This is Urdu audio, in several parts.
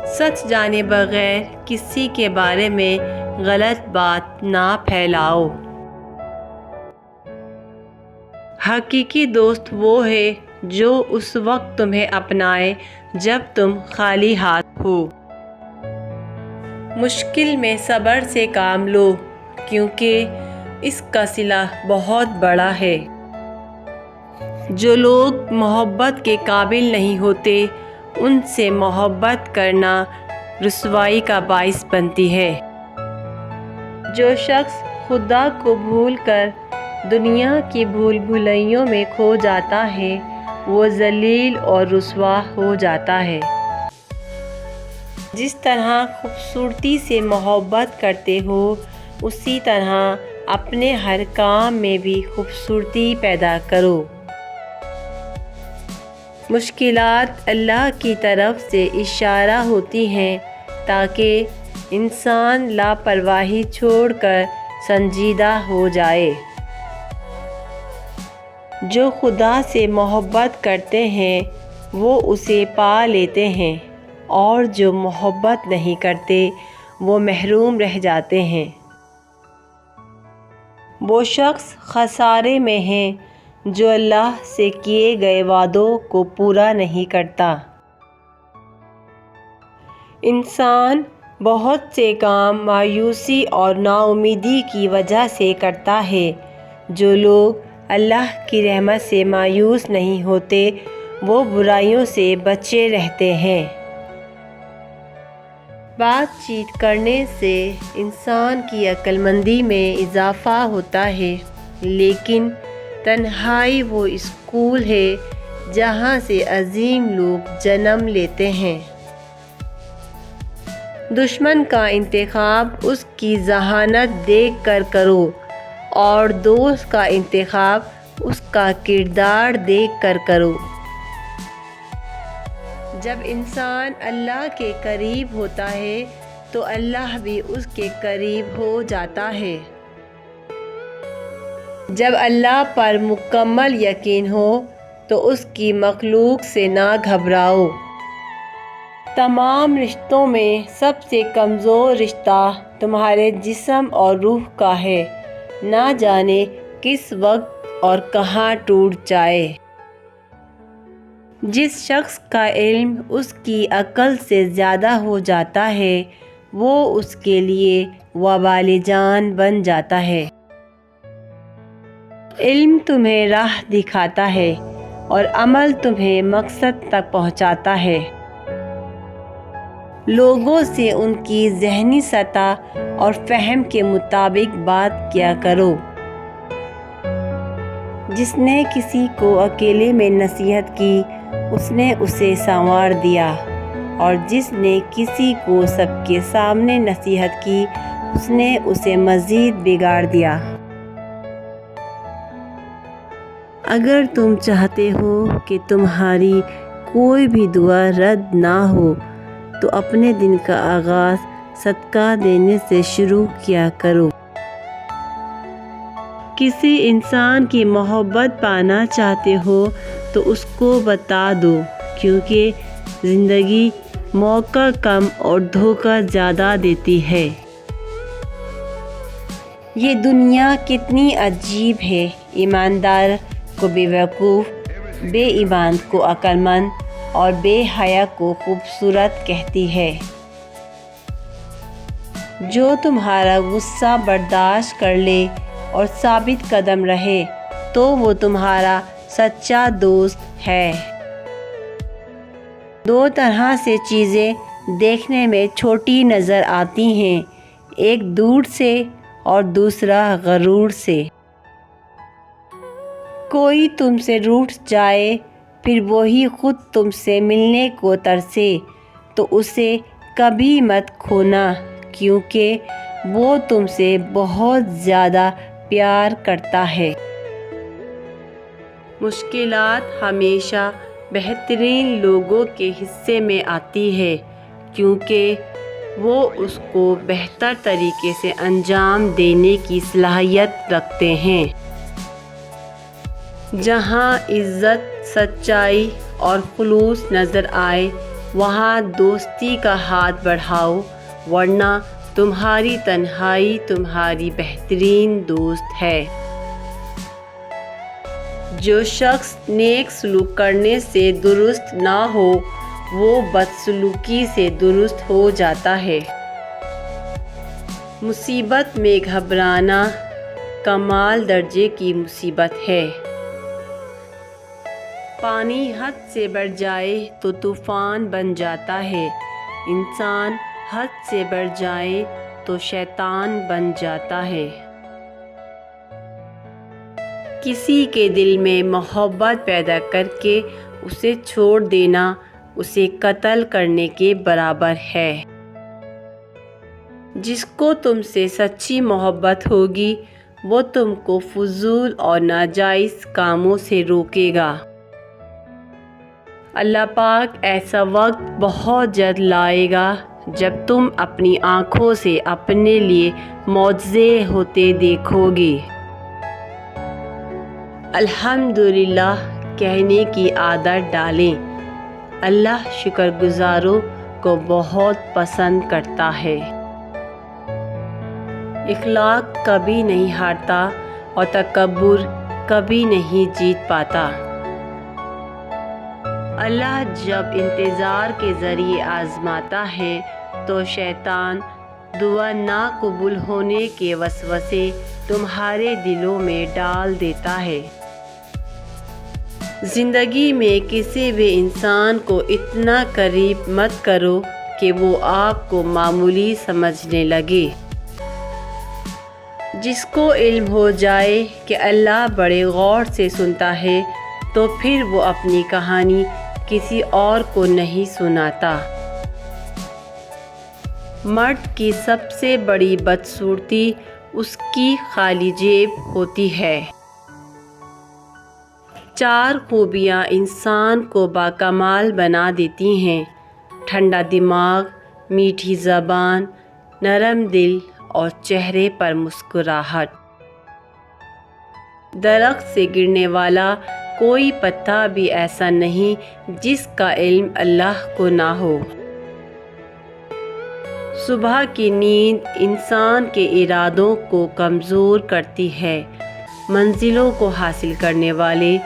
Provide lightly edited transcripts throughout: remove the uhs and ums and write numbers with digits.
سچ جانے بغیر کسی کے بارے میں غلط بات نہ پھیلاؤ۔ حقیقی دوست وہ ہے جو اس وقت تمہیں اپنائے جب تم خالی ہاتھ ہو۔ مشکل میں صبر سے کام لو کیونکہ اس کا صلہ بہت بڑا ہے۔ جو لوگ محبت کے قابل نہیں ہوتے ان سے محبت کرنا رسوائی کا باعث بنتی ہے۔ جو شخص خدا کو بھول کر دنیا کی بھول بھلائیوں میں کھو جاتا ہے وہ ذلیل اور رسوا ہو جاتا ہے۔ جس طرح خوبصورتی سے محبت کرتے ہو اسی طرح اپنے ہر کام میں بھی خوبصورتی پیدا کرو۔ مشکلات اللہ کی طرف سے اشارہ ہوتی ہیں تاکہ انسان لاپرواہی چھوڑ کر سنجیدہ ہو جائے۔ جو خدا سے محبت کرتے ہیں وہ اسے پا لیتے ہیں اور جو محبت نہیں کرتے وہ محروم رہ جاتے ہیں۔ وہ شخص خسارے میں ہے جو اللہ سے کیے گئے وعدوں کو پورا نہیں کرتا۔ انسان بہت سے کام مایوسی اور ناامیدی کی وجہ سے کرتا ہے۔ جو لوگ اللہ کی رحمت سے مایوس نہیں ہوتے وہ برائیوں سے بچے رہتے ہیں۔ بات چیت کرنے سے انسان کی عقل مندی میں اضافہ ہوتا ہے لیکن تنہائی وہ اسکول ہے جہاں سے عظیم لوگ جنم لیتے ہیں۔ دشمن کا انتخاب اس کی ذہانت دیکھ کر کرو اور دوست کا انتخاب اس کا کردار دیکھ کر کرو۔ جب انسان اللہ کے قریب ہوتا ہے تو اللہ بھی اس کے قریب ہو جاتا ہے۔ جب اللہ پر مکمل یقین ہو تو اس کی مخلوق سے نہ گھبراؤ۔ تمام رشتوں میں سب سے کمزور رشتہ تمہارے جسم اور روح کا ہے، نہ جانے کس وقت اور کہاں ٹوٹ جائے۔ جس شخص کا علم اس کی عقل سے زیادہ ہو جاتا ہے وہ اس کے لیے وبال جان بن جاتا ہے۔ علم تمہیں راہ دکھاتا ہے اور عمل تمہیں مقصد تک پہنچاتا ہے۔ لوگوں سے ان کی ذہنی سطح اور فہم کے مطابق بات کیا کرو۔ جس نے کسی کو اکیلے میں نصیحت کی اس نے اسے سنوار دیا اور جس نے کسی کو سب کے سامنے نصیحت کی اس نے اسے مزید بگاڑ دیا۔ اگر تم چاہتے ہو کہ تمہاری کوئی بھی دعا رد نہ ہو تو اپنے دن کا آغاز صدقہ دینے سے شروع کیا کرو۔ کسی انسان کی محبت پانا چاہتے ہو تو اس کو بتا دو کیونکہ زندگی موقع کم اور دھوکہ زیادہ دیتی ہے۔ یہ دنیا کتنی عجیب ہے، ایماندار کو بے وقوف، بے ایمان کو عقل مند اور بے حیا کو خوبصورت کہتی ہے۔ جو تمہارا غصہ برداشت کر لے اور ثابت قدم رہے تو وہ تمہارا سچا دوست ہے۔ دو طرح سے چیزیں دیکھنے میں چھوٹی نظر آتی ہیں، ایک دور سے اور دوسرا غرور سے۔ کوئی تم سے روٹھ جائے پھر وہی خود تم سے ملنے کو ترسے تو اسے کبھی مت کھونا کیونکہ وہ تم سے بہت زیادہ پیار کرتا ہے۔ مشکلات ہمیشہ بہترین لوگوں کے حصے میں آتی ہے کیونکہ وہ اس کو بہتر طریقے سے انجام دینے کی صلاحیت رکھتے ہیں۔ جہاں عزت، سچائی اور خلوص نظر آئے وہاں دوستی کا ہاتھ بڑھاؤ، ورنہ تمہاری تنہائی تمہاری بہترین دوست ہے۔ جو شخص نیک سلوک کرنے سے درست نہ ہو وہ بدسلوکی سے درست ہو جاتا ہے۔ مصیبت میں گھبرانا کمال درجے کی مصیبت ہے۔ پانی حد سے بڑھ جائے تو طوفان بن جاتا ہے، انسان حد سے بڑھ جائے تو شیطان بن جاتا ہے۔ کسی کے دل میں محبت پیدا کر کے اسے چھوڑ دینا اسے قتل کرنے کے برابر ہے۔ جس کو تم سے سچی محبت ہوگی وہ تم کو فضول اور ناجائز کاموں سے روکے گا۔ اللہ پاک ایسا وقت بہت جلد لائے گا جب تم اپنی آنکھوں سے اپنے لیے معجزے ہوتے دیکھو گے۔ الحمدللہ کہنے کی عادت ڈالیں، اللہ شکر گزاروں کو بہت پسند کرتا ہے۔ اخلاق کبھی نہیں ہارتا اور تکبر کبھی نہیں جیت پاتا۔ اللہ جب انتظار کے ذریعے آزماتا ہے تو شیطان دعا نہ قبول ہونے کے وسوسے تمہارے دلوں میں ڈال دیتا ہے۔ زندگی میں کسی بھی انسان کو اتنا قریب مت کرو کہ وہ آپ کو معمولی سمجھنے لگے۔ جس کو علم ہو جائے کہ اللہ بڑے غور سے سنتا ہے تو پھر وہ اپنی کہانی کسی اور کو نہیں سناتا۔ مرد کی سب سے بڑی بدصورتی اس کی خالی جیب ہوتی ہے۔ 4 خوبیاں انسان کو باکمال بنا دیتی ہیں: ٹھنڈا دماغ، میٹھی زبان، نرم دل اور چہرے پر مسکراہٹ۔ درخت سے گرنے والا کوئی پتا بھی ایسا نہیں جس کا علم اللہ کو نہ ہو۔ صبح کی نیند انسان کے ارادوں کو کمزور کرتی ہے۔ منزلوں کو حاصل کرنے والے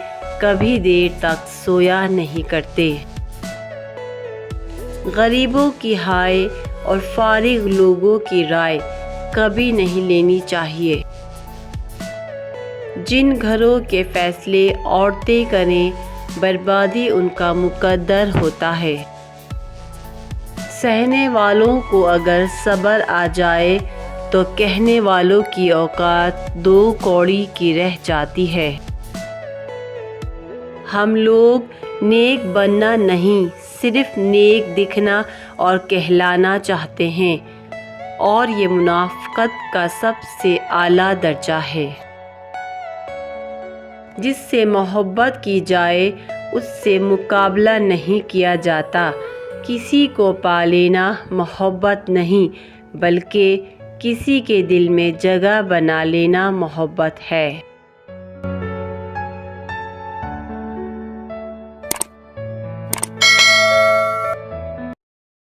کبھی دیر تک سویا نہیں کرتے۔ غریبوں کی ہائے اور فارغ لوگوں کی رائے کبھی نہیں لینی چاہیے۔ جن گھروں کے فیصلے عورتیں کریں بربادی ان کا مقدر ہوتا ہے۔ سہنے والوں کو اگر صبر آ جائے تو کہنے والوں کی اوقات 2 کوڑی کی رہ جاتی ہے۔ ہم لوگ نیک بننا نہیں صرف نیک دکھنا اور کہلانا چاہتے ہیں، اور یہ منافقت کا سب سے اعلیٰ درجہ ہے۔ جس سے محبت کی جائے اس سے مقابلہ نہیں کیا جاتا۔ کسی کو پا لینا محبت نہیں بلکہ کسی کے دل میں جگہ بنا لینا محبت ہے۔